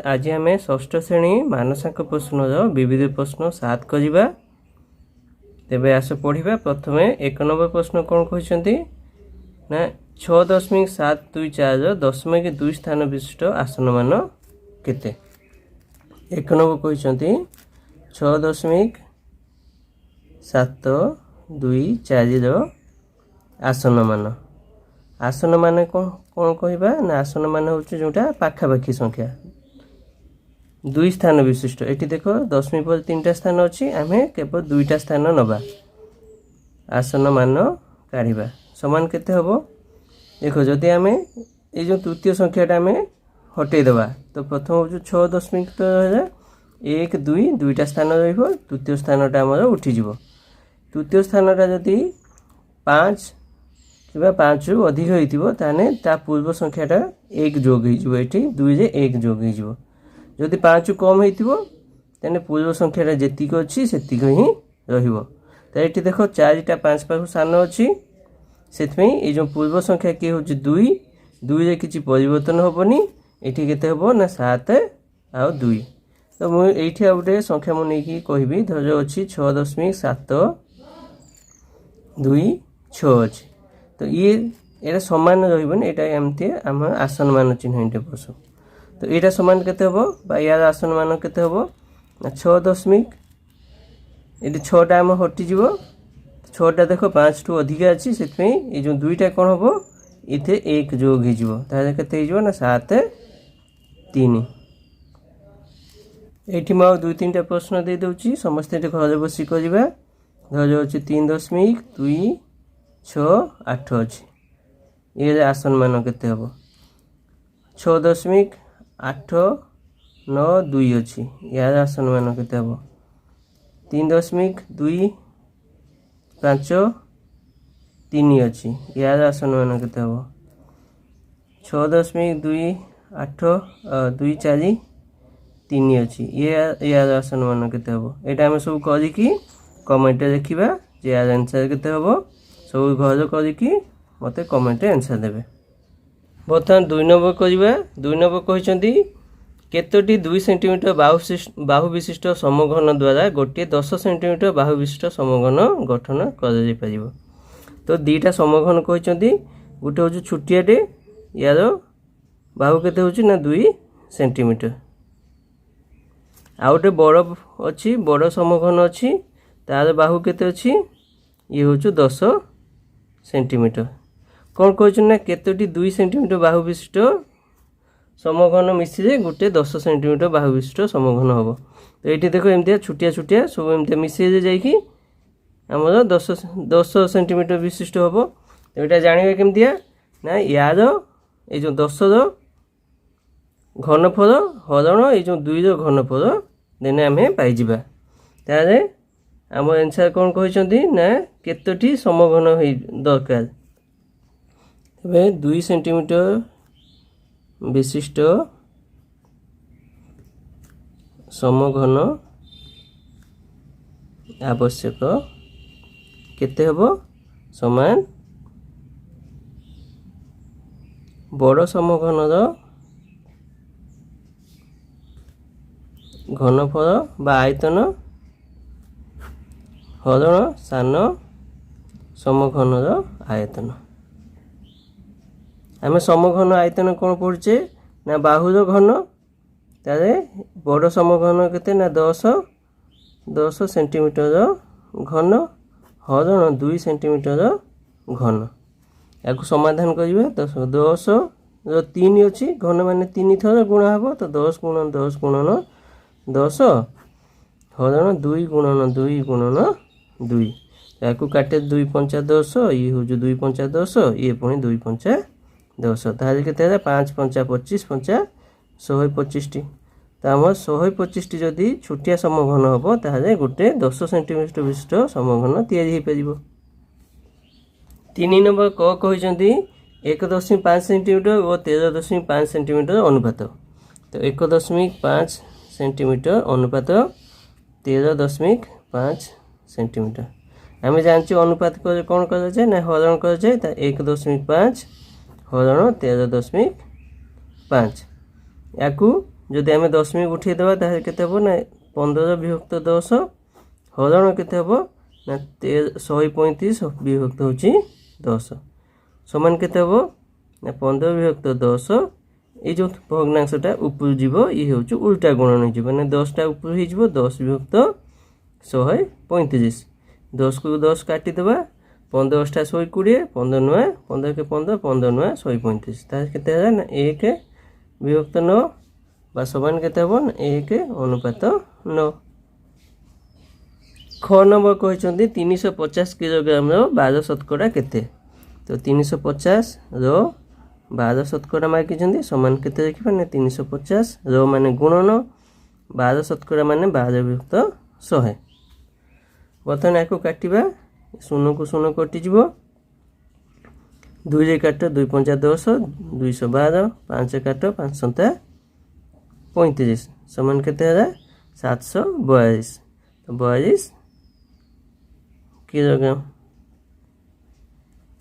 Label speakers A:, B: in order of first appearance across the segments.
A: आज आम षष्ठ श्रेणी मानसांक प्रश्न विविध प्रश्न 7 करवा। तेबे आस पढ़ा। प्रथम 1 नंबर प्रश्न कौन कहते ना 6.724 0.2 स्थान विशिष्ट आसन मान केते। 1 नंबर कहते 6.724 आसन मान कौन कहवा ना आसन मान हूँ जोटा पाखापाखि संख्या 2 स्थान विशिष्ट। ये देख दशमी पर 3टा स्थान अच्छी आम केवल 2टा स्थान नवा आसन मान काढ़ा समान केते हम। देख जदि आम ये जो तृतीय संख्याटा आम हटेदेवा तो प्रथम हूँ 6.1 2 2टा स्थान तृतीय स्थानटा आम उठीज। तृतीय स्थानटा जदि 5 कि 5 रु अधिक होता पूर्व संख्याटा 1 जोग हो 2 रे 1 जोग हो। जदि 5 कम होते पूर्व संख्याटा जेतिक अच्छी सेतिक ही रहिबो। तो ये देख 4टा 5 पाखु सान अच्छी से जो पूर्व संख्या किए हूँ 2 2 रे किसी परिवर्तन हेनी। ये केते हम ना 7 आउ 2। तो मुझे आ गोटे संख्या मुझे कहबी धर अच्छी 6.726 अच्छी। तो ये समान रही एमती आम आसन मान चिन्ह ये बसो। तो यहाँ समान केते हम यार आसन मान केते हम 6 ये 6टा आम हटिज। 6टा देख 5 टू अधिक अच्छी से ये जो 2टा कौन हम इथे 1 जोग हो ना 7 3। ये मुझे 2-3टा प्रश्न दे दूची समस्ते घर बसी करवा। धर अच्छे 3.268 अच्छी। ये आसन मान केते हम 6.892 अच्छी। यार आसन मान केते हम 3.253 अच्छी। यार आसन मान केते हम 6.283 अच्छी। ये यार आसन मान केते हम। यहाँ आम सब करी कमेंट देखा जे यार आंसर केते हम सब घर करी मत कमेंट आंसर देवे। बर्तमान 2 नंबर करवा। 2 नंबर कहते केतोटी 2 सेंटीमीटर बाहु विशिष्ट समघन द्वारा गोटे 10 सेंटीमीटर बाहु विशिष्ट समघन गठन कर। तो 2टा समघन कहते गोटे हूँ छुटियाटे यार बाहु केते होची ना 2 सेंटीमीटर। आ गोटे बड़ अच्छी बड़ समघन अच्छी तार बाहु केते अच्छी ये हूँ 10 सेंटीमीटर। कौन कहते ना केतोटी 2 सेंटीमीटर बाहु विशिष्ट समघन मिसिले गोटे 10 सेंटीमीटर बाहु विशिष्ट समघन हम। तो ये देख एमती छुटिया छुटिया सब एमती मिसई जाकि आमर 10 सेंटीमीटर विशिष्ट हम। तो यहाँ जानवे केमती ना यार ये जो 10 घनफल हरण ये जो 2 घनफल देने आम पाइबा। तारे आम आंसर कौन कहते ना केतोटी समघन दरकार। तबे 2 सेंटीमीटर विशिष्ट समघन आवश्यक केते हबो समान बड़ समघनर घनफल बा आयतन हरण सान समघनर आयतन। आम समघन आयतन कौन पढ़चे ना बाहुर घन तारे बड़ समघन केते ना 10 सेंटीमीटर घन हरण 2 सेंटीमीटर घन। या समाधान करिवे 10 3 अच्छी घन मान 3 थर गुणा हम। तो 10 गुणन 10 गुणन 10 हरण 2 गुणन 2 गुणन 2। या काटे 2 5 10 ये हूँ 2 5 10 ये पुणी 2 5 10 ताहले केते 5 5 25 5 125। तो आम 125 जदि छुटिया समघन हम ताहले गोटे 10 सेंटीमीटर विशिष्ट समघन तैयारी हो। 3 नंबर क कहते 1.5 सेंटीमीटर और 13.5 सेंटीमीटर अनुपात। तो 1.5 सेंटीमीटर अनुपात 13.5 सेंटीमीटर। आम जानते अनुपात कौन कर जाए ना हरण कर जाए 1.5 हरण 13.5 या जदि आम दशमिक उठेदेवा ताहे केते हबो ना 15 विभक्त 10 हरण केते हबो ना 135 विभक्त होची 10 समान केते हबो ना 15 विभक्त 10 ये जो भग्नांशटा ऊपर जीव ये हूँ उल्टा गुणन हो ना 10टा ऊपर हो 10 विभक्त 135 10 को 10 काटिदेवा 15टा 120 15 नुआ 15 के 15 15 नुआ 135 केते ना 1 विभक्त 9 बा समान केते हबो 1 अनुपात 9। ख नंबर कहते 350 किलोग्राम 12 शतकड़ा केते तो 350 रो 12 शतकड़ा मार्क समान केते देखिबा ना 350 रो माने गुणन 12 शतकड़ा माने 12 विभक्त 100 बर्तमान या काटिबा शून्य को शून्य कटिज 2 काट 2 5 10 212 5 काट 5 7 35 समान केते 742 तो 42 किलोग्राम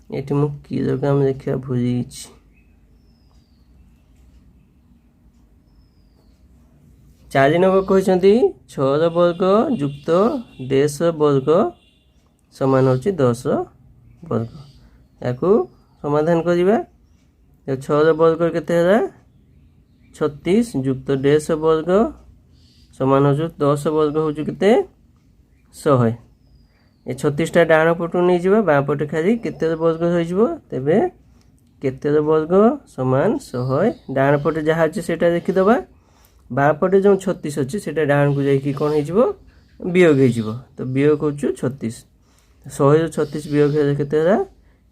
A: ये किलोग्राम देखा भूली 4 नंबर कहते 6 वर्ग युक्त 150 वर्ग समान होची 10 वर्ग या समाधान करिबा 6 वर्ग केते 36 युक्त 150 वर्ग समान हो 10 वर्ग हो केते 100 ये 36टा डाण पटू नहीं जावा बाँ पटे खाली केते वर्ग हो तेबे केते वर्ग समान 100 डाण पटे जहाँ अच्छे सेटा देखीदबा बाँ पटे जो 36 अच्छी से डाण को जाकि कौन हो वियोग हो तो वियोग हो 36 100 36 वियोग केते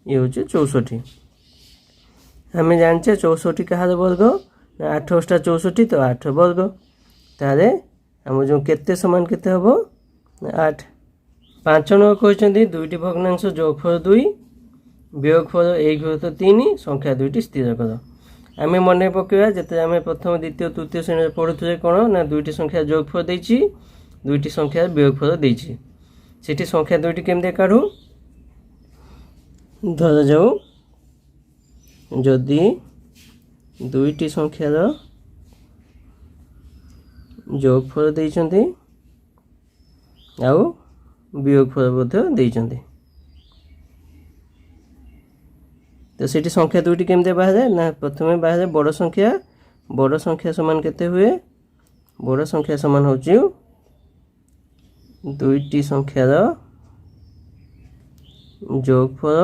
A: ये हूँ 64 आम जाने 64 कहार वर्ग 8 * 64 तो 8 वर्ग तारे आम जो केते समान केते हबो 8। 5 नंबर कहते 2टी भग्नांश जोगफल 2 वियोगफल 1/3 संख्या 2टी स्थिर कर आम मन पकड़ा जिते आम प्रथम द्वितीय तृतीय श्रेणी पढ़ुते कौन ना 2टी संख्या जोगफल देछि 2टी संख्या वियोगफल देछि सेठी संख्या 2टी केमते काढू धरा जाऊ जदि 2टी संख्यार जोगफल देइछन्ति आउ वियोगफल मध्य देइछन्ति तो सेठी संख्या 2टी केमते बाहर ना प्रथमे बाहर बड़ संख्या समान केते हुए बड़ संख्या समान होची 2टी संख्यार जोगफल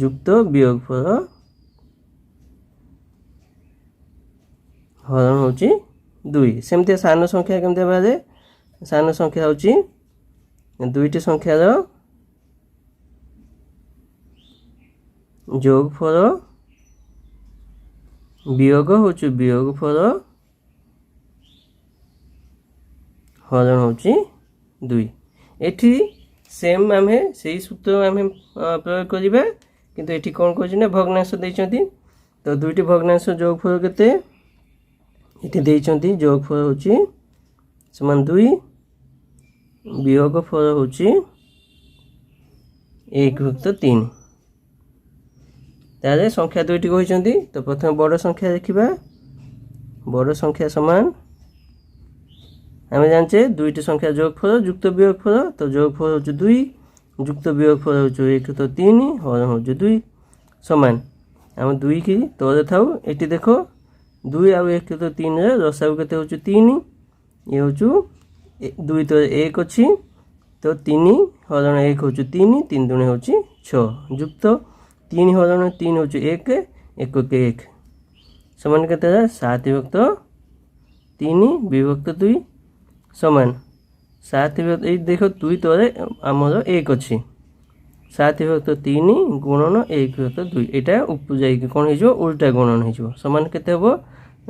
A: युक्त वियोगफल हरण होची 2 सेमते सान संख्या केमते बाहर सान संख्या होची 2टी संख्यार जोगफल वियोग होची वियोगफल हरण होची 2 एठी सेम आमे सेही सूत्र आमे प्रयोग करिबा किंतु एठी कोन कहछि ना भग्नांश दैछन्ति तो 2टी भग्नांश जोगफल केते एठी दैछन्ति जोगफल होची समान 2 वियोगफल होची 1/3 तारे संख्या 2टी कहते तो प्रथम बड़ संख्या देखा बड़ संख्या समान आम जाने 2टी संख्या जोगफल युक्त वियोगफल तो जोगफल हो 2 युक्त वियोगफल हो 1/3 हरण हो 2 समान आम 2 की तले थाऊ ये देख 2 आउ 1/3 रसाऊ के 3 ये हूँ 2 तो 1 अच्छी तो 3 हरण 1 हो 3 3 दूने हो 6 युक्त 3 हरण 3 हो 1 1 के 1 समान के 7/3 विभक्त 2 समान 7 देख 2 तले आमर 1 अच्छी 7/3 गुणन 1/2 यहाँ ऊपर जाइए कौन हो उल्टा गुणन हो समान के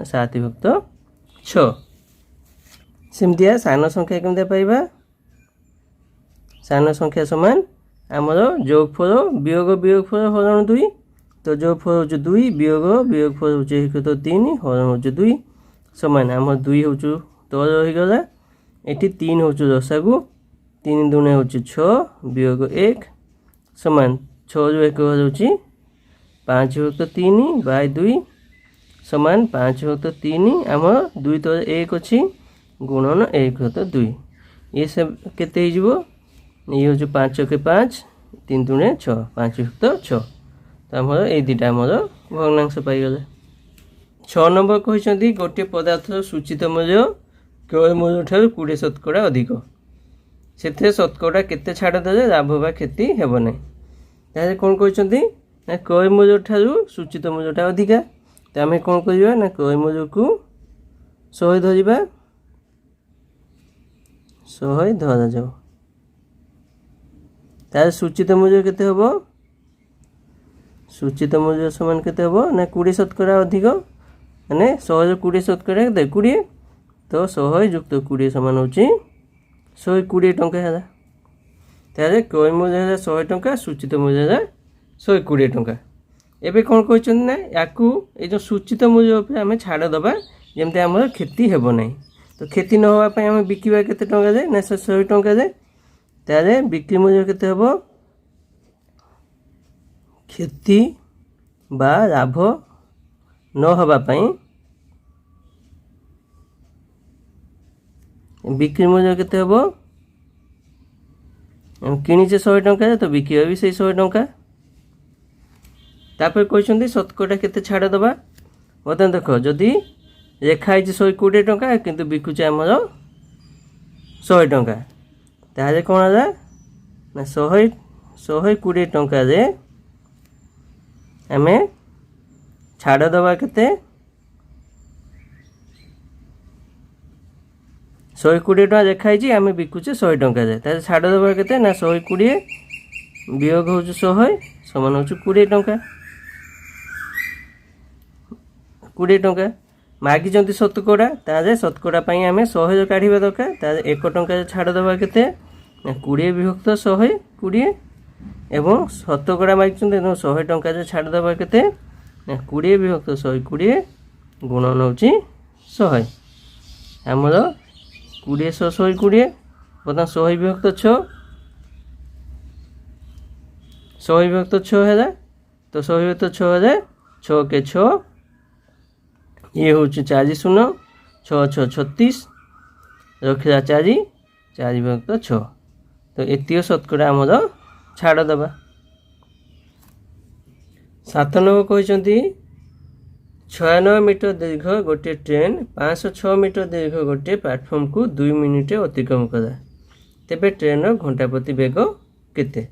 A: 7/6 सेमतिया सान संख्या केमते पाइबा सान संख्या समान आमर जोगफल वियोग वियोगफल हरण 2 तो जोगफल हो 2 वियोग वियोगफल हो 1/3 हरण हो 2 समान आम 2 हो तल रहीगला ये 3 हो रसागु 3 दूने हो 6 वियोग 1 समान 6 1 हो 5/3 / 2 समान 5 भाग 3 आम 2 तो 1 अच्छी गुणन 1 भाग 2 ये सब केते हो ये हूँ 5 के 5 3 दूने 6 5 भाग 6 तो आम ये दुटा आम भग्नांश पाईगले। 6 नंबर कहते गोटे पदार्थ सूचित मूल्य क्रय मूल्य ठार 20% अधिक से शतकड़ा केते छाड़दे लाभ बा क्षति हेब ना ताले कौन कहते ना क्रय मूल्य ठार सूचित मूल्यटा अधिका तो आम कौन करवा ना क्रय मूल्य को 100 धरिबा 100 धरा जाओ तार सूचित मूल्य केते हबो सूचित मूल्य समान केते हबो ना 20% अधिक माने 100 20% केते 20 तो 100 युक्त 20 समान होची 120 टंका है तारे क्रय मूल्य है 100 टंका सूचित मूल्य है 120 टंका। एबे कौन कहते ना याकू ये जो सूचित मूल्य पे आम छाड़ दबा जमते आम क्षति हेब ना तो क्षति न होगा आम बिकिबा केते टंका जाए ना 100 टंका जाए तारे बिक्री मूल्य केते हेब क्षति बा लाभ न होगा बिक्री मूल्य केते हेब किणीचे 100 टंका तो बिकिबा भी से 100 टंका तापर कहते शतकड़ा केते छाड़ दबा बर्तमान देख जदि रेखाई 120 टंका किंतु बिकुचे आमर 100 टंका ताहले कौन है ना 120 टंका रे आमे छाड़ दबा केते 120 टंका देखाई आम बिकुचे 100 टंका रे ताहले छाड़ दबा केते ना 120 वियोग हो 100 समान हो 20 टंका 20 टंका मागी जंती शतकड़ा ताजे शतकड़ा पई आमे 100 काढिबा दरकार ताजे 1 टंका छाड़ दबा केते 20 विभक्त 100 20 एवं शतकड़ा मागी जंती 100 टंका छाड़ दबा केते 20 विभक्त 120 गुणन होची 100 हमर 20 120 बता 100 विभक्त 6 100 विभक्त 6 है तो 100 विभक्त 6 है 6 के 6 ये हूँ 4 शून्य 6 6 36 रखा 4 4 विभक्त 6 तो एतिक शतकड़ा आमर छाड़ दबा। 7 नंबर कहते 96 मीटर दीर्घ गोटे ट्रेन 506 मीटर दीर्घ गोटे प्लाटफर्म को 2 मिनिट अतिक्रम कला तेबे ट्रेन घंटा प्रति बेग केते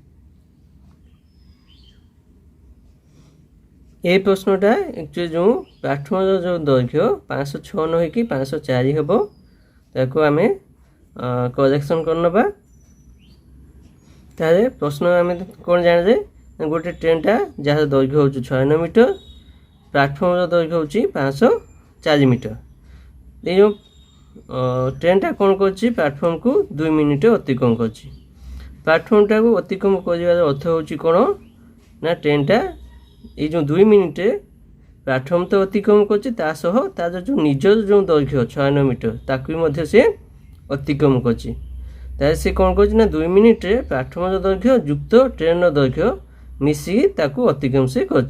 A: ये प्रश्नटा एक्चुअली जो प्लाटफर्म जो दैर्घ्य 506 न हो 504 हम ताको आम करेक्शन करनबा तारे प्रश्न आम कौन जाने गोटे ट्रेनटा जहाँ दैर्घ्य हो 96 मीटर प्लाटफर्म दैर्घ्य हो 504 मीटर ये जो ट्रेनटा कौन कर प्लाटफर्म को 2 मिनिट अतिक्रम कर प्लाटफर्मटा को अतिक्रम कर अर्थ हो कौन ना ट्रेनटा ये जो 2 मिनिट प्लाटफर्म तो अतिक्रम कर जो निजर जो दैर्घ्य 96 मीटर ताकू से अतिक्रम कर से कौन कर 2 मिनिट प्लाटफर्म दैर्घ्य युक्त ट्रेन दैर्घ्य मिसिकी ताकू अतिक्रम से कर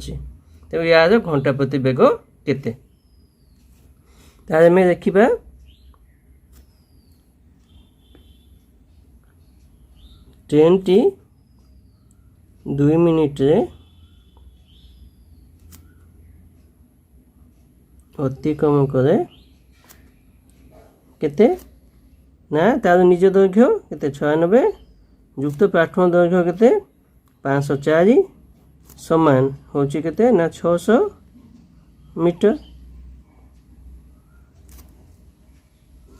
A: तेज यार घंटा प्रति बेग केते तामें देखा ट्रेन टी 2 मिनिट अतिक्रम करे केते ना तार निज दैर्घ्य केते 96 युक्त प्लाटफर्म दैर्घ्य केते 504 समान होची केते ना 600 मीटर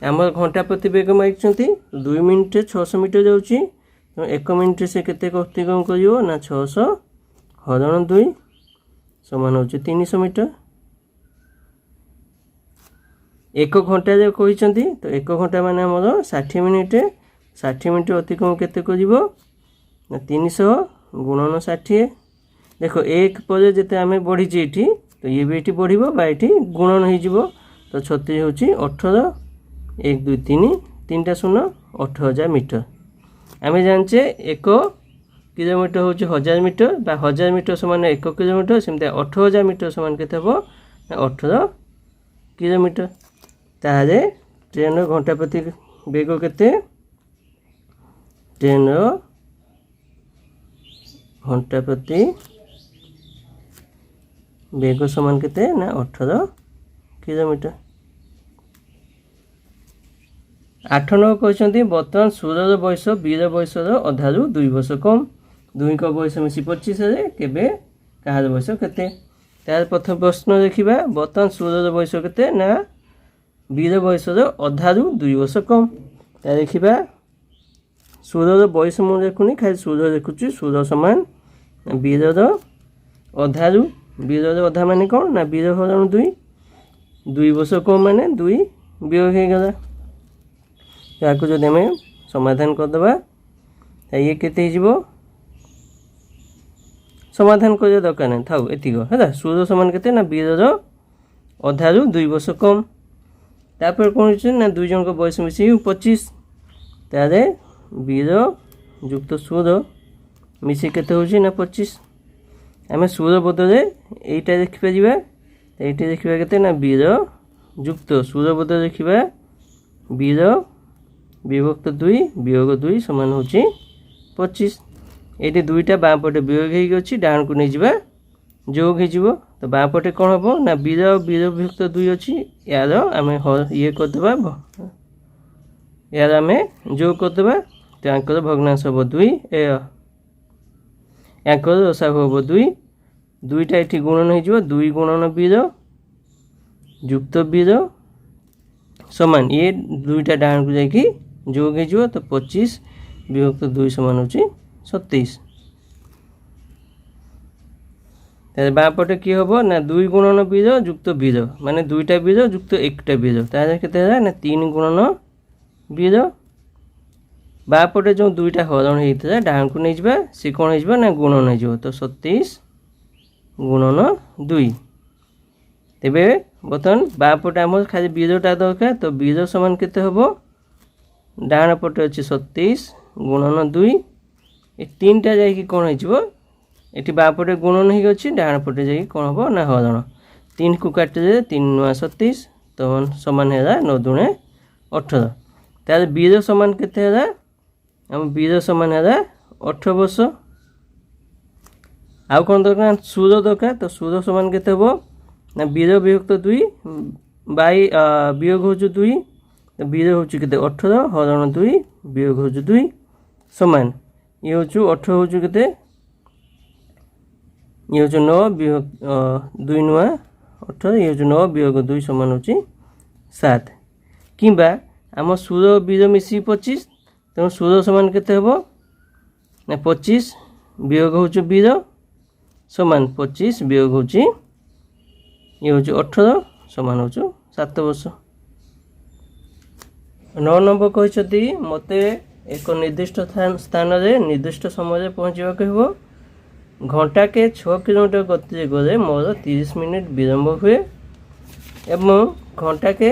A: आमर घंटा प्रति बेग मागछंती 2 मिनिट 600 मीटर जाउची तो 1 मिनिट से केते अतिक्रम करियो ना 600 हरण 2 समान होची 300 मीटर 1 घंटा जो कहते तो 1 घंटा मान आमर 60 मिनिट अतिक्रम केते करिवो 300 गुणन 60 देखो 1 पर जिते आम बढ़ी ये तो ये भी ये बढ़ो ये गुणन हो तो 36 होची 18 1 2 3 3टा शून्य 18,000 मीटर आम जाने 1 किलोमीटर हूँ 1000 मीटर बा 1000 मीटर समान 1 किलोमीटर सेमती 18,000 मीटर समान के ନା 18 କିଲୋମିଟର। ତାହେଲେ ଟ୍ରେନର ଘଣ୍ଟା ପ୍ରତି ବେଗ କେତେ? ଟ୍ରେନର ଘଣ୍ଟା ପ୍ରତି ବେଗ ସମାନ କେତେ? ନା 18 କିଲୋମିଟର। 8 ନମ୍ବର କହିଛନ୍ତି ବର୍ତ୍ତମାନ ସୁରର ବୟସ ବୀର ବୟସର ଅଧାରୁ 2 ବର୍ଷ କମ୍। ଦୁହିଁଙ୍କ ବୟସ ମିଶି 25 ହେଲେ କେବେ କାହାର ବୟସ କେତେ? ତାର ପ୍ରଥମ ପ୍ରଶ୍ନ ଦେଖିବା, ବର୍ତ୍ତମାନ ସୁରର ବୟସ କେତେ? ନା ବୀର ବୟସର ଅଧାରୁ 2 ବର୍ଷ କମ୍। ତା ଦେଖିବା, ସୁରର ବୟସ ମୁଁ ଦେଖୁନି, ଖାଲି ସୁର ଦେଖୁଛି। ସୁର ସମାନ ବୀରର ଅଧାରୁ, ବୀରର ଅଧା ମାନେ କ'ଣ? ନା ବୀର ହରଣ 2, 2 ବର୍ଷ କମ୍ ମାନେ 2 ବିୟୋଗ ହେଇଗଲା। ତାକୁ ଯଦି ଆମେ ସମାଧାନ କରିଦେବା, ଇଏ କେତେ ହେଇଯିବ? ସମାଧାନ କରିବା ଦରକାର ନାହିଁ, ଥାଉ ଏତିକ ହେଲା। ସୁର ସମାନ କେତେ? ନା ବୀରର ଅଧାରୁ 2 ବର୍ଷ କମ୍। ତାପରେ କ'ଣ ହେଉଛି? ନା 2 ଜଣଙ୍କ ବୟସ ମିଶିକି 25। ତାହେଲେ ବୀର ଯୁକ୍ତ ସୁର ମିଶି କେତେ ହେଉଛି? ନା 25। ଆମେ ସୁର ବଦଳରେ ଏଇଟା ଦେଖିପାରିବା, ଏଇଟା ଦେଖିବା କେତେ? ନା ବୀର ଯୁକ୍ତ ସୁର ବଦଳରେ ଦେଖିବା ବୀର ବିଭକ୍ତ 2 ବିୟୋଗ 2 ସମାନ ହେଉଛି 25। ଏଇଠି 2ଟା ବାଁ ପଟେ ବିୟୋଗ ହେଇକି ଅଛି, ଡାହାଣକୁ ନେଇଯିବା ଯୋଗ ହେଇଯିବ। ତ ବାଁ ପଟେ କ'ଣ ହେବ? ନା ବୀର ବିଭକ୍ତ 2 ଅଛି, ୟାର ଆମେ ଇଏ କରିଦେବା, ୟାର ଆମେ ଯୋଗ କରିଦେବା। ତ ୟାଙ୍କର ଭଗ୍ନାଂଶ ହେବ 2, ୟାଙ୍କର ରସାଗୁ ହେବ 2। 2ଟା ଏଠି ଗୁଣନ ହେଇଯିବ, 2 ଗୁଣନ ବୀର ଯୁକ୍ତ ବୀର ସମାନ ଇଏ 2ଟା ଡାହାଣକୁ ଯାଇକି ଯୋଗ ହେଇଯିବ। ତ 25 ବିଭକ୍ତ 2 ସମାନ ହେଉଛି 27। ତାହେଲେ ବାଁ ପଟେ କିଏ ହେବ? ନା 2 ଗୁଣନ ବୀର ଯୁକ୍ତ ବୀର, ମାନେ 2ଟା ବୀର ଯୁକ୍ତ 1ଟା ବୀର। ତାହେଲେ କେତେ ହେଲା? ନା 3 ଗୁଣନ ବୀର। ବାଁ ପଟେ ଯେଉଁ 2ଟା ହରଣ ହେଇଥିଲା ଡାହାଣକୁ ନେଇଯିବା, ସେ କ'ଣ ହେଇଯିବ? ନା ଗୁଣନ ହେଇଯିବ। ତ 27 ଗୁଣନ 2। ତେବେ ବର୍ତ୍ତମାନ ବାଁ ପଟେ ଆମର ଖାଲି ବୀରଟା ଦରକାର। ତ ବୀର ସମାନ କେତେ ହେବ? ଡାହାଣ ପଟେ ଅଛି 27 ଗୁଣନ 2। ଏ 3ଟା ଯାଇକି କ'ଣ ହେଇଯିବ? ଏଠି ବାଁ ପଟେ ଗୁଣନ ହେଇକି ଅଛି, ଡାହାଣ ପଟେ ଯାଇକି କ'ଣ ହେବ? ନା ହରଣ। 3କୁ କାଟିଦେଲେ 3 × 27, ତ ସମାନ ହେଲା 9 × 18। ତାହେଲେ ବୀର ସମାନ କେତେ ହେଲା? ଆମ ବୀର ସମାନ ହେଲା 18 ବର୍ଷ। ଆଉ କ'ଣ ଦରକାର? ସୁର ଦରକାର। ତ ସୁର ସମାନ କେତେ ହେବ? ନା ବୀର ବିଭକ୍ତ 2 ବିୟୋଗ ହେଉଛି 2। ତ ବୀର ହେଉଛି କେତେ? 18 ହରଣ 2 ବିୟୋଗ ହେଉଛି 2 ସମାନ ଇଏ ହେଉଛି 18 ହେଉଛି କେତେ? ଇଏ ହେଉଛି 9 2 × 18, ଇଏ ହେଉଛି 9 ବିୟୋଗ 2 ସମାନ ହେଉଛି 7। କିମ୍ବା ଆମ ସୁର ବୀର ମିଶିକି 25, ତେଣୁ ସୁର ସମାନ କେତେ ହେବ? ନା 25 ବିୟୋଗ ହେଉଛି ବୀର ସମାନ 25 ବିୟୋଗ ହେଉଛି ଇଏ ହେଉଛି 18 ସମାନ ହେଉଛି 7 ବର୍ଷ। 9 ନମ୍ବର କହିଛନ୍ତି ମୋତେ ଏକ ନିର୍ଦ୍ଦିଷ୍ଟ ସ୍ଥାନରେ ନିର୍ଦ୍ଦିଷ୍ଟ ସମୟରେ ପହଞ୍ଚିବାକୁ ହେବ। ଘଣ୍ଟାକେ 6 କିଲୋମିଟର ଗତିରେ ଗଲେ ମୋର 30 ମିନିଟ୍ ବିଳମ୍ବ ହୁଏ ଏବଂ ଘଣ୍ଟାକେ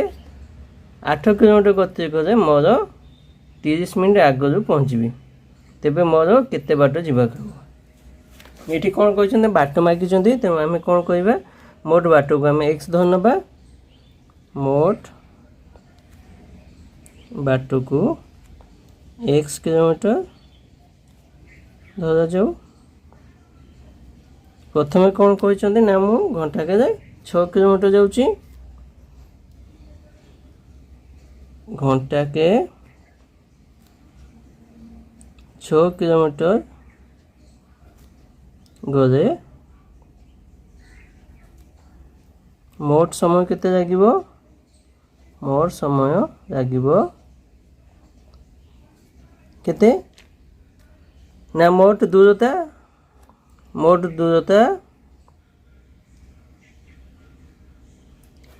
A: 8 କିଲୋମିଟର ଗତିରେ ଗଲେ ମୋର 30 ମିନିଟ୍ ଆଗରୁ ପହଞ୍ଚିବି। ତେବେ ମୋର କେତେ ବାଟ ଯିବାକୁ ହେବ? ଏଠି କ'ଣ କହିଛନ୍ତି? ବାଟ ମାଗିଛନ୍ତି। ତେଣୁ ଆମେ କ'ଣ କରିବା? ମୋଟ ବାଟକୁ ଆମେ x ଧରି ନେବା। ମୋଟ ବାଟକୁ x କିଲୋମିଟର ଧରାଯାଉ। ପ୍ରଥମେ କ'ଣ କହିଛନ୍ତି? ନା ମୁଁ ଘଣ୍ଟାକେ 6 କିଲୋମିଟର ଯାଉଛି। ଘଣ୍ଟାକେ 6 କିଲୋମିଟର ଗଲେ ମୋଟ ସମୟ କେତେ ଲାଗିବ? ମୋଟ ସମୟ ଲାଗିବ କେତେ? ନା ମୋଟ ଦୂରତା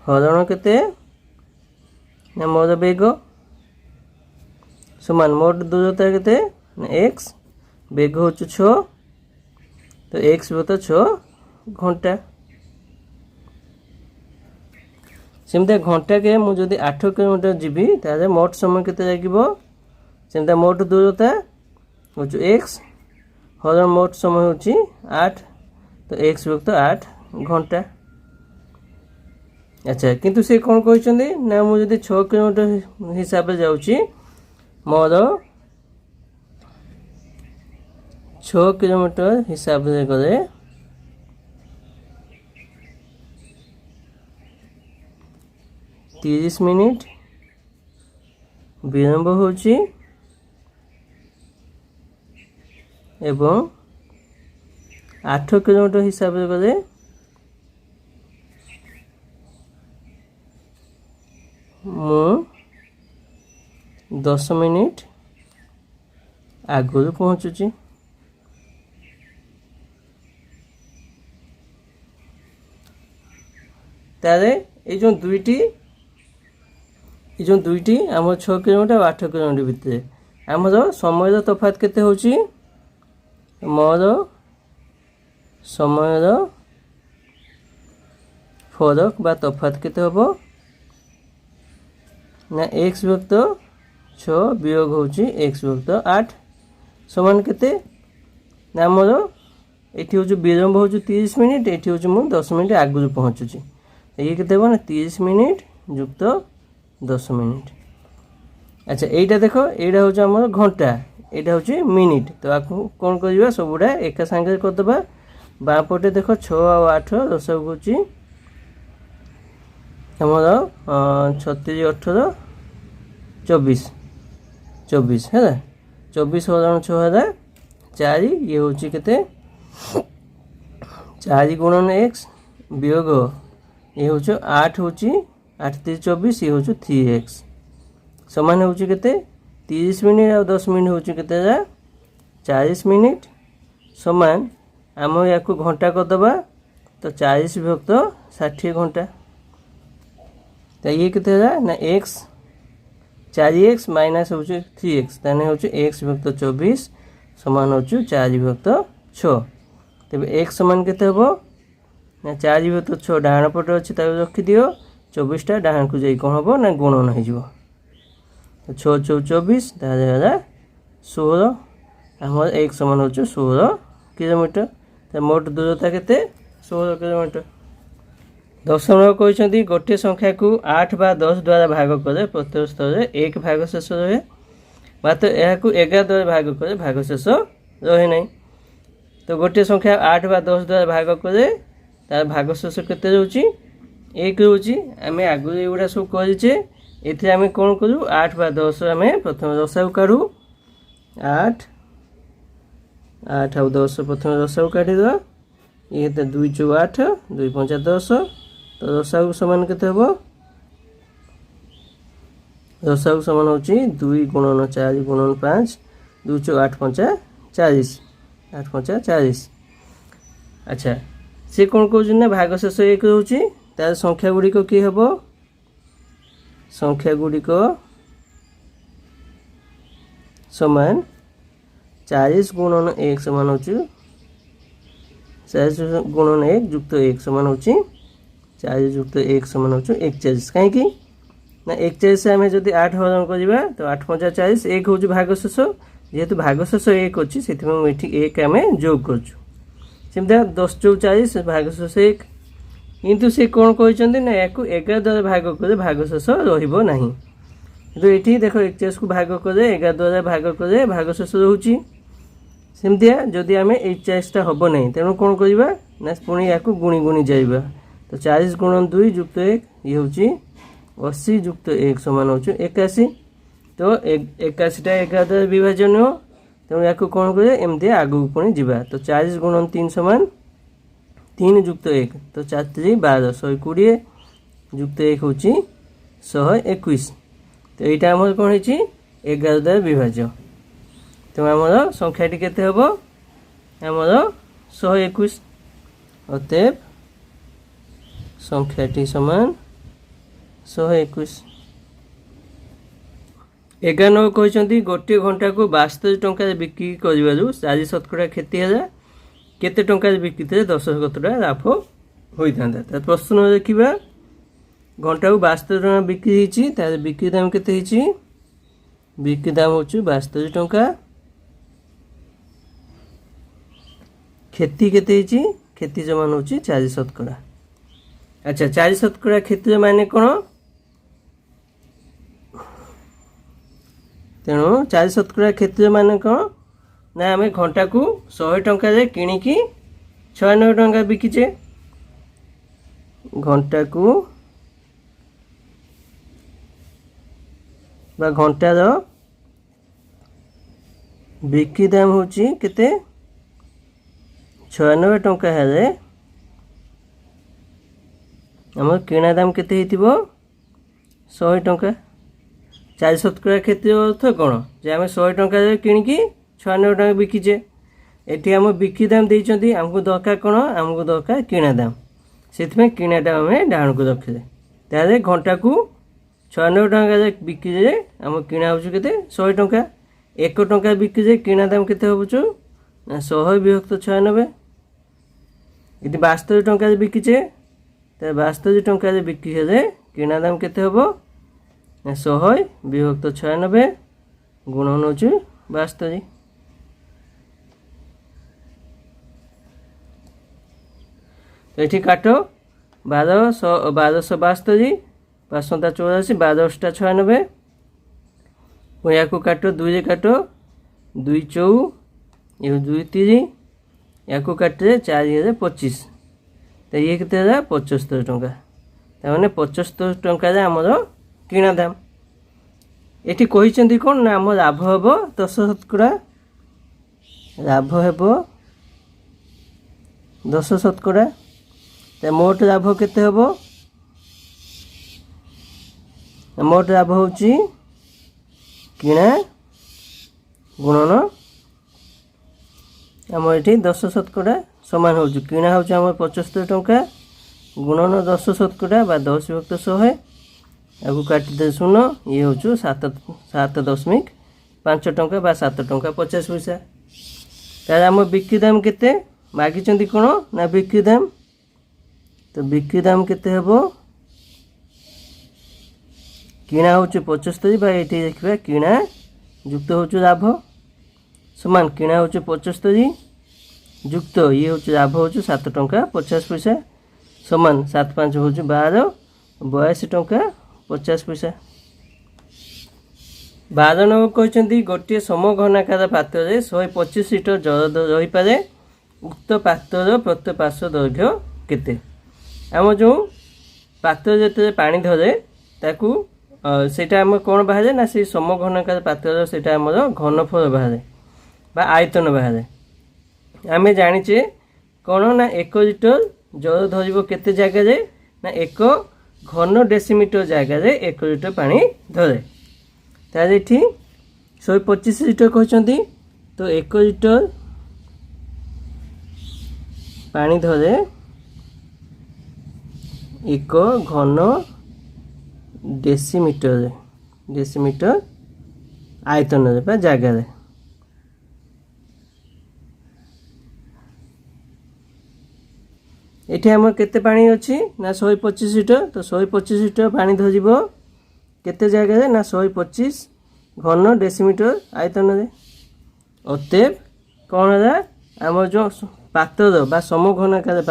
A: ହରଣ କେତେ? ନା ମୋର ବେଗ ସମାନ ମୋଟ ଦୂରତା କେତେ? ନା x, ବେଗ ହେଉଛି 6, ତ x = 6 ଘଣ୍ଟା। ସେମିତି ଘଣ୍ଟାକେ ମୁଁ ଯଦି 8 କିଲୋମିଟର ଯିବି ତାହେଲେ ମୋଟ ସମୟ କେତେ ଲାଗିବ? ସେମିତି ମୋଟ ଦୂରତା ହେଉଛି x ହରଣ ମୋଟ ସମୟ ହେଉଛି 8, ତ x = 8 ଘଣ୍ଟା। अच्छा किंतु से कौन कहते ना मुझे 6 किलोमीटर हिसाब से जाऊँगी मोर 6 किलोमीटर हिसाब से गले 30 मिनिट विलम्ब होची एवं 8 किलोमीटर हिसाब से गले मु 10 मिनिट आगुरी पहुँचुची। तारे ये जो दुईटी आम 6 किलोमीटर 8 किलोमीटर भितर आमर समय तफात केते होची मोर समय फरक बा तफात केते होबो ना x विभक्त 6 वियोग होची x विभक्त 8 समान केते ना मोर एठी होची विलम्ब होची 30 मिनिट एठी होची मु 10 मिनिट आगु पहुंचुची ये केते हो ना 30 मिनिट युक्त 10 मिनिट। अच्छा एटा देखो एटा होची हमर घंटा एटा होची मिनिट तो आपको कोन करबा सबुडा एका संगे कर दबा बा पटे देखो 6 और 8 10 होची हमर 36 18 24 24 है 24 हरण 6000 4 ये होची केते 4 गुणन x वियोग ये होची 8 होची 8 3 24 ये होची 3x समान होची केते 30 मिनिट और 10 मिनिट होची केते 40 मिनिट समान आम या घंटा कर दबा तो 40 विभक्त 60 घंटा तो ये केते ना x 4x माइनस होची 3x ताने होची x विभक्त 24 समान होची 4 विभक्त 6 तेबे x समान केते हबो ना 4 विभक्त 6 डाहाण पटे अछि ताको रखि दियो 24 टा डाहाण को जाई कोन हबो ना गुणन हो जिवो तो 6 4 24 तारे होला 16 हमर x समान होची 16 किलोमीटर तो मोट दूरता केते 16 किलोमीटर। दशमलव कहते गोटे संख्या को 8 बा 10 द्वारा भाग करे प्रत्येक स्तर में 1 भाग शेष रहे मात्र यह 11 द्वारा भाग करे भाग शेष रहे नहीं तो गोटे संख्या 8 बा 10 द्वारा भाग करे तार भाग शेष केते रोची 1 रोची आम आगु एगुड़ा सब करेचे ये आम कौन करूँ 8 बा 10 आम प्रथम रसाऊ काढ़ू 8 8 और 10 प्रथम रसाऊ काढ़ीद ये 2 × 8 2 × 5 10 तो रसाऊ समान केते हबो रसाऊ समान होची 2 × 4 × 5 2 × 8 5 40 8 5 40। अच्छा से कौन कहउछ ना भाग शेष 1 होची तार संख्या गुडी को की हबो संख्या गुडी को समान 40 × 1 समान होची 40 × 1 युक्त 1 समान होची 40 युक्त 1 समान होची 41 काहे की ना 41 से आम जदि 8 हरण करवा तो 8 5 40 1 होची भाग शेष जेहेतु भाग शेष 1 होची सेति में एठी 1 आम जोग करछु सेमदा 10 × 40 भाग शेष 1 किंतु से कौन कहते ना या 11 द्वारा भाग करे भाग शेष रहिबो नाही तो ये देखो 41 को भाग करे 11 द्वारा भाग करे भाग शेष रोची सेमतिया जदि आम 41 हम ना तेणु कौन करवा ना पुणी या गुणी गुणी जाइबा तो 40 × 2 युक्त 1 ये होची 80 युक्त 1 समान होची 81 तो 81 टा 11 द्वारा विभाजन हो तेणु या कौन करे एमती आगू पुणी जावा तो 40 × 3 समान 3 युक्त 1 तो 4 3 12 120 युक्त 1 होची 121 तो यहाँ आम कौन है 11 द्वारा विभाज्य तो आमर संख्याटी केते हबो आमर 121 अतएव संख्याटी समान 121। 11 कहते गोटे घंटा को 72 टंका बिक्री कर 40% क्षति है केते टंका बिक्री थे 10% लाभ होता है प्रश्न देखा घंटा को 72 टंका बिक्री होती तार बिक्री दाम केते बिक्री दाम हो 72 टंका क्षति केते क्षति समान हो 40%। अच्छा 4 शतकड़ा क्षेत्र माने कौन तेणु 4 शतकड़ा क्षेत्र माने कौन ना आम घंटा को 100 टंका किणिकी 96 टंका बिकिचे घंटा को बा घंटार बिक्री दाम होची केते 96 टंका हेले आम किणा दाम केते हेतिबो 100 टंका 4 शतकड़ा क्षेत्र अर्थ कौन जे आम 100 टंका किणिकी 96 टंका बिकिचे एटी आम बिक्री दाम देइचंती हमको दरकार कौन हमको दरकार किणा दाम से किणा दाम आम डाण को रखिले ताले घंटा को 96 टंका बिक्री आम किणा हो 100 टंका 1 टंका बिक्री किणा दाम केते होबुचु ना 100 विभक्त 96 यदि 72 टंका बिकिचे तो 72 टंका बिक्री हेले किणा दाम केते होबो ना 100 विभक्त 96 गुणन होचु 72 तो ये काट 1272 5 84 12 96 या काट 2 काट 2 4 ये 2 3 या काटे 4 25 तो ये के 75 टंका ताने 75 टंका आमर किणा दाम ये कही कौन ना आम लाभ हम 10 शतकड़ा लाभ हे 10 शतकड़ा तो मोट लाभ केते हबो मोट लाभ होची किणा गुणन आम ये 10 शतकड़ा सामान हो किणा हो 75 टंका गुणन 10 शतकड़ा बा 10 विभक्त 100 आपको काटिदे शून ये हूँ 7.5 टंका बा 7 टंका 50 पैसा तार आम बिक्री दाम केते मागिचंती कौन ना बिक्री दाम तो बिक्री दाम केते हेबो किणा हूँ 75 बा ये देखा किणा युक्त हूँ लाभ समान किणा हूँ 75 युक्त ये हूँ लाभ हूँ 7 टंका 50 पैसा समान 7 5 हूँ 12 82 टंका 50 पैसा 12 नंबर कहते गोटे समघनाकार पात्र 125 लिटर जल रही पारे उक्त पात्र प्रत्येक पार्श्व दैर्घ्य केते आम जो पात्र जो पानी धरे ताकू सेटा आम कौन बाहर ना से समघनाकार पात्र से घनफल बाहर बा आयतन बाहर आम जाचे कौन ना 1 लिटर जल धरब केते जगह ना 1 घन डेसीमीटर जगह 1 लिटर पानी धरे तार ये 125 लिटर कहते तो 1 लिटर पानी धरे 1 घन डेसीमीटर आयतन बा जगह ये आम केते पानी अच्छी ना 125 लिटर तो 125 लिटर पानी धरब केते जगह ना 125 घन डेसीमीटर आयतन अतएव कौन है आम जो पात्र बा समघनाकार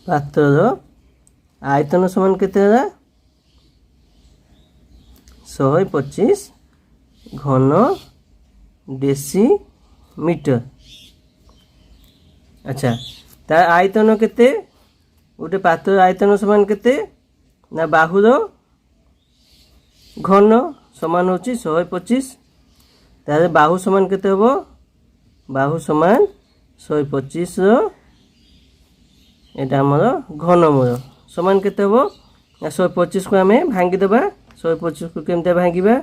A: पात्र आयतन समान केते 125 घन डेसीमीटर अच्छा तार आयतन केते गोटे पात्र आयतन समान केते ना बाहुर घन समान होची 125 तार बाहु समान केते हबो बाहु समान 125 एटा हमर घनमूल समान केते हबो ना 125 को आमे भांगी देबा 125 को केमते भांगीबा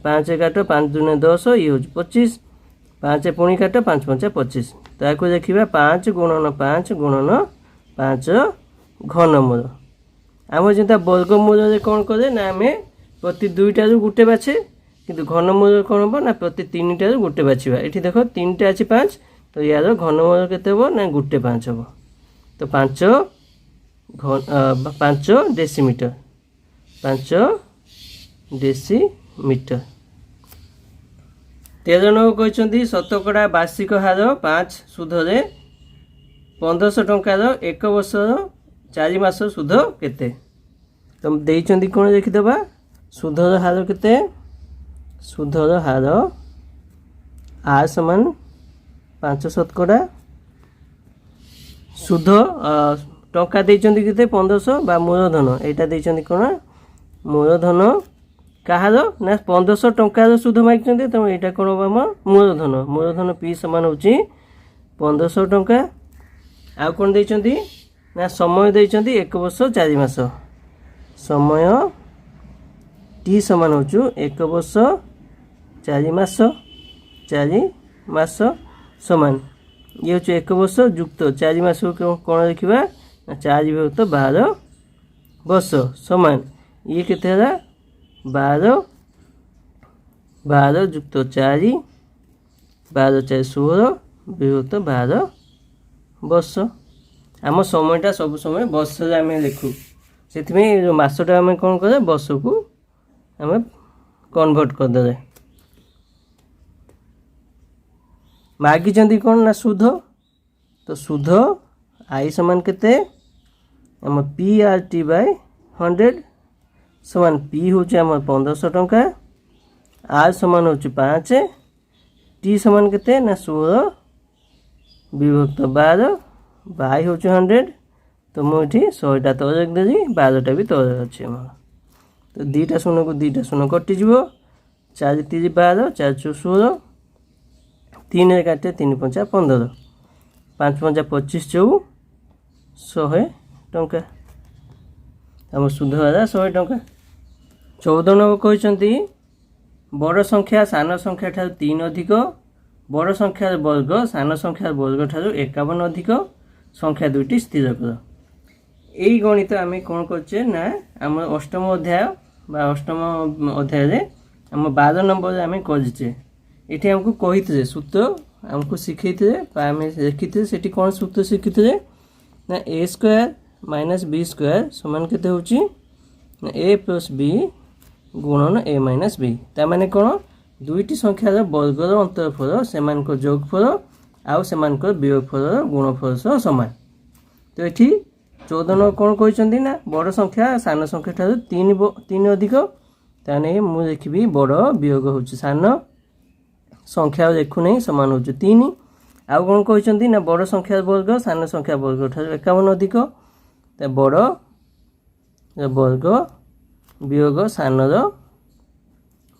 A: 5 काट 5 दूने 10 ये हो 25 5 पुणी काट 5 5 25 ताको देखिबा 5 गुणन 5 घनमूल आम जेता वर्गमूल कौन करे ना आम प्रति 2टारू गोटे बाछे किंतु घनमूल कौन हम ना प्रति 3टारू गोटे बाछिबा एठी देखो 3टा अछि 5 तो यार घनमूल केते हो ना गोटे 5 हो तो 5 डेसीमीटर 5 डेसीमीटर 13 नंबर कहते शतकड़ा वार्षिक हार 5 सुधरे 1500 ଟଙ୍କାର 1 ବର୍ଷର 4 ମାସ ସୁଧ କେତେ? ତ ଦେଇଛନ୍ତି କ'ଣ ଦେଖିଦେବା। ସୁଧର ହାର କେତେ? ସୁଧର ହାର R ସମାନ 5%। ସୁଧ ଟଙ୍କା ଦେଇଛନ୍ତି କେତେ? 1500 ବା ମୂଳଧନ, ଏଇଟା ଦେଇଛନ୍ତି କ'ଣ? ମୂଳଧନ କାହାର? ନା 1500 ଟଙ୍କାର ସୁଧ ମାଗିଛନ୍ତି, ତେଣୁ ଏଇଟା କ'ଣ ହେବ? ଆମ ମୂଳଧନ। ମୂଳଧନ P ସମାନ ହେଉଛି 1500 ଟଙ୍କା। ଆଉ କ'ଣ ଦେଇଛନ୍ତି? ନା ସମୟ ଦେଇଛନ୍ତି 1 ବର୍ଷ 4 ମାସ। ସମୟ T ସମାନ ହେଉଛି 1 ବର୍ଷ 4 ମାସ। 4 ମାସ ସମାନ ଇଏ ହେଉଛି 1 ବର୍ଷ ଯୁକ୍ତ 4 ମାସକୁ କ'ଣ ଦେଖିବା? ନା 4 ବିଭକ୍ତ 12 ବର୍ଷ ସମାନ ଇଏ କେତେ ହେଲା? 12 ଯୁକ୍ତ 4 12 4 16 ବିଭକ୍ତ 12 ବର୍ଷ। ଆମ ସମୟଟା ସବୁ ସମୟ ବର୍ଷରେ ଆମେ ଲେଖୁ, ସେଥିପାଇଁ ଯେଉଁ ମାସଟା ଆମେ କ'ଣ କରେ? ବର୍ଷକୁ ଆମେ କନଭର୍ଟ କରିଦେଲେ। ମାଗିଛନ୍ତି କ'ଣ? ନା ସୁଧ। ତ ସୁଧ I ସମାନ କେତେ? ଆମ PRT/100 ସମାନ P ହେଉଛି ଆମର 1500 ଟଙ୍କା, R ସମାନ ହେଉଛି 5, T ସମାନ କେତେ? ନା 16 ବିଭକ୍ତ 12 ବାଇ ହେଉଛି 100। ତ ମୁଁ ଏଠି 100ଟା ତଳେ ରଖିଦେଲି, 12ଟା ବି ତଳେ ଅଛି ଆମର। ତ 2ଟା ଶୂନକୁ 2ଟା ଶୂନ କଟିଯିବ। 4 3 12 4 4 16 3ରେ କାଟେ 3 5 15 5 5 25 100 ଟଙ୍କା। ଆମ ସୁଧ ହେଲା 100 ଟଙ୍କା। 14 ନମ୍ବର କହିଛନ୍ତି ବଡ଼ ସଂଖ୍ୟା ସାନ ସଂଖ୍ୟା ଠାରୁ 3 ଅଧିକ, ବଡ଼ ସଂଖ୍ୟାର ବର୍ଗ ସାନ ସଂଖ୍ୟାର ବର୍ଗ ଠାରୁ 51 ଅଧିକ, ସଂଖ୍ୟା ଦୁଇଟି ସ୍ଥିର କର। এই গণিত আমি କ'ଣ କରୁଛେ? ନା ଆମର ଅଷ୍ଟମ ଅଧ୍ୟାୟ ବା ଅଷ୍ଟମ ଅଧ୍ୟାୟରେ ଆମ 12 ନମ୍ବରରେ ଆମେ କରିଛେ। ଏଠି ଆମକୁ କହିଥିଲେ ସୂତ୍ର, ଆମକୁ ଶିଖେଇଥିଲେ ବା ଆମେ ଲେଖିଥିଲେ। ସେଠି କ'ଣ ସୂତ୍ର ଶିଖିଥିଲେ? ନା A² - B² ସମାନ କେତେ ହେଉଛି? ନା A + B ଗୁଣନ A - B। ତାମାନେ କ'ଣ? ଦୁଇଟି ସଂଖ୍ୟାର ବର୍ଗର ଅନ୍ତରଫଳ ସେମାନଙ୍କ ଯୋଗଫଳ ଆଉ ସେମାନଙ୍କର ବିୟୋଗଫଳର ଗୁଣଫଳ ସହ ସମାନ। ତ ଏଠି 14 ନମ୍ବର କ'ଣ କହିଛନ୍ତି? ନା ବଡ଼ ସଂଖ୍ୟା ସାନ ସଂଖ୍ୟା ଠାରୁ 3 ଅଧିକ। ତାହେଲେ ମୁଁ ଲେଖିବି ବଡ଼ ବିୟୋଗ ହେଉଛି ସାନ, ସଂଖ୍ୟା ଲେଖୁନାହିଁ, ସମାନ ହେଉଛି 3। ଆଉ କ'ଣ କହିଛନ୍ତି? ନା ବଡ଼ ସଂଖ୍ୟାର ବର୍ଗ ସାନ ସଂଖ୍ୟା ବର୍ଗ ଠାରୁ 51 ଅଧିକ। ତ ବଡ଼ ବର୍ଗ ବିୟୋଗ ସାନର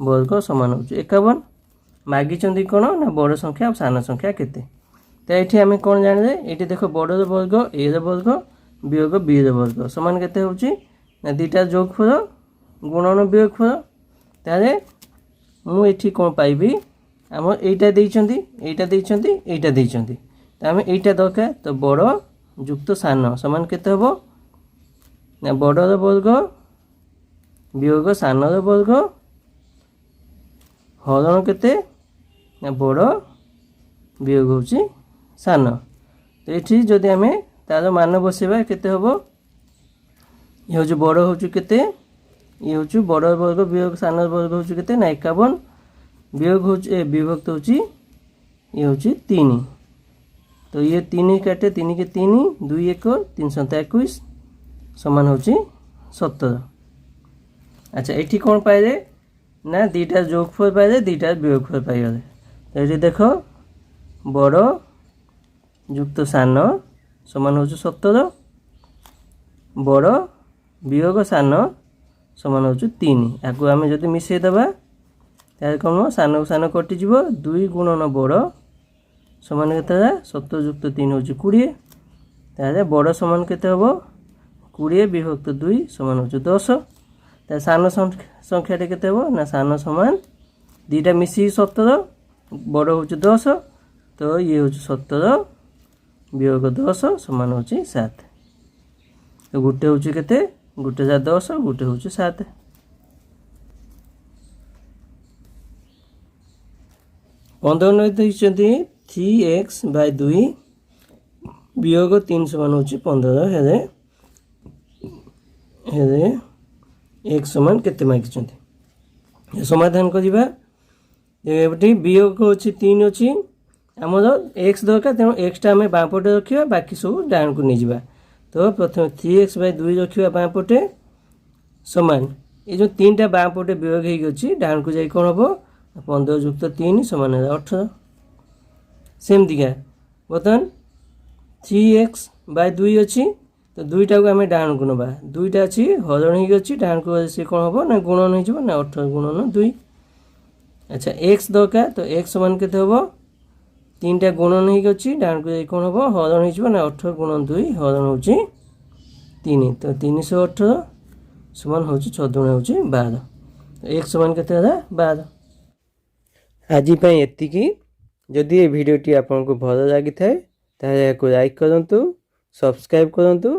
A: ବର୍ଗ ସମାନ ହେଉଛି 51। ମାଗିଛନ୍ତି କ'ଣ? ନା ବଡ଼ ସଂଖ୍ୟା ଆଉ ସାନ ସଂଖ୍ୟା କେତେ? ତ ଏଠି ଆମେ କ'ଣ ଜାଣିଲେ? ଏଠି ଦେଖ ବଡ଼ର ବର୍ଗ Aର ବର୍ଗ ବିୟୋଗ Bର ବର୍ଗ ସମାନ କେତେ ହେଉଛି? ନା 2ଟା ଯୋଗଫଳ ଗୁଣନ ବିୟୋଗଫଳ। ତାହେଲେ ମୁଁ ଏଠି କ'ଣ ପାଇବି? ଆମର ଏଇଟା ଦେଇଛନ୍ତି, ଏଇଟା ଦେଇଛନ୍ତି, ଏଇଟା ଦେଇଛନ୍ତି। ତ ଆମେ ଏଇଟା ଦରକାର। ତ ବଡ଼ ଯୁକ୍ତ ସାନ ସମାନ କେତେ ହେବ? ନା ବଡ଼ର ବର୍ଗ ବିୟୋଗ ସାନର ବର୍ଗ ହରଣ କେତେ? ନା ବଡ଼ ବିୟୋଗ ହେଉଛି ସାନ। ତ ଏଠି ଯଦି ଆମେ ତାର ମାନ ବସାଇବା କେତେ ହେବ? ଇଏ ହେଉଛି ବଡ଼ ହେଉଛି କେତେ? ଇଏ ହେଉଛି ବଡ଼ ବର୍ଗ ବିୟୋଗ ସାନର ବର୍ଗ ହେଉଛି କେତେ? ନା 51। ବିୟୋଗ ହେଉଛି ବିଭକ୍ତ ହେଉଛି ଇଏ ହେଉଛି 3। ତ ଇଏ 3 କାଟେ 3 କେ 3 2 1 321 ସମାନ ହେଉଛି 17। ଆଚ୍ଛା ଏଠି କ'ଣ ପାଇଲେ? ନା 2ଟା ଯୋଗଫଳ ପାଇଲେ, 2ଟା ବିୟୋଗଫଳ ପାଇଗଲେ। ଏଠି ଦେଖ ବଡ଼ ଯୁକ୍ତ ସାନ ସମାନ ହେଉଛି 17, ବଡ଼ ବିୟୋଗ ସାନ ସମାନ ହେଉଛି 3। ଆକୁ ଆମେ ଯଦି ମିଶାଇ ଦେବା ତାହେଲେ କ'ଣ? ସାନକୁ ସାନ କଟିଯିବ। 2 ଗୁଣନ ବଡ଼ ସମାନ କେତେ ହେଲା? 17 ଯୁକ୍ତ 3 ହେଉଛି 20। ତାହେଲେ ବଡ଼ ସମାନ କେତେ ହେବ? 20 ବିଭକ୍ତ 2 ସମାନ ହେଉଛି 10। ତାହେଲେ ସାନ ସଂଖ୍ୟାଟି କେତେ ହେବ? ନା ସାନ ସମାନ 2ଟା ମିଶିକି 17, ବଡ଼ ହେଉଛି 10। ତ ଇଏ ହେଉଛି 17 ବିୟୋଗ 10 ସମାନ ହେଉଛି 7। ତ ଗୋଟେ ହେଉଛି କେତେ? ଗୋଟେ 10, ଗୋଟେ ହେଉଛି 7। ପନ୍ଦର ଦେଇଛନ୍ତି 3x/2 ବିୟୋଗ 3 ସମାନ ହେଉଛି 15 ହେଲେ x ସମାନ କେତେ ମାଗିଛନ୍ତି? ସମାଧାନ କରିବା। ଏଠି ବିୟୋଗ ଅଛି 3 ଅଛି, ଆମର x ଦରକାର, ତେଣୁ xଟା ଆମେ ବାଁ ପଟେ ରଖିବା, ବାକି ସବୁ ଡାହାଣକୁ ନେଇଯିବା। ତ ପ୍ରଥମେ 3x/2 ରଖିବା ବାଁ ପଟେ ସମାନ ଏ ଯେଉଁ 3ଟା ବାଁ ପଟେ ବିଭାଗ ହେଇକି ଅଛି ଡାହାଣକୁ ଯାଇ କ'ଣ ହେବ 15 ଯୁକ୍ତ 3 ସମାନ 18। ସେମିତିକା ବର୍ତ୍ତମାନ 3x/2 ଅଛି, ତ 2ଟାକୁ ଆମେ ଡାହାଣକୁ ନେବା, 2ଟା ଅଛି ହରଣ ହେଇକି ଅଛି, ଡାହାଣକୁ ସେ କ'ଣ ହେବ ନା ଗୁଣନ ହେଇଯିବ ନା 18 ଗୁଣନ 2। ଆଚ୍ଛା x ଦରକାର, ତ x ସମାନ କେତେ ହେବ 3ଟା ଗୁଣନ ହେଇକି ଅଛି, ଡାହାଣକୁ ଯାଇ କ'ଣ ହେବ ହରଣ ହେଇଯିବ ନା 18 ଗୁଣନ 2 ହରଣ ହେଉଛି 3, ତ 318 ସମାନ ହେଉଛି 14 ହେଉଛି 12। x ସମାନ କେତେ ହେଲା 12। ଆଜି ପାଇଁ ଏତିକି। ଯଦି ଏ ଭିଡ଼ିଓଟି ଆପଣଙ୍କୁ ଭଲ ଲାଗିଥାଏ ତାହେଲେ ଏହାକୁ ଲାଇକ୍ କରନ୍ତୁ, ସବସ୍କ୍ରାଇବ୍ କରନ୍ତୁ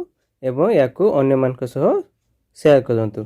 A: ଏବଂ ଏହାକୁ ଅନ୍ୟମାନଙ୍କ ସହ ସେୟାର କରନ୍ତୁ।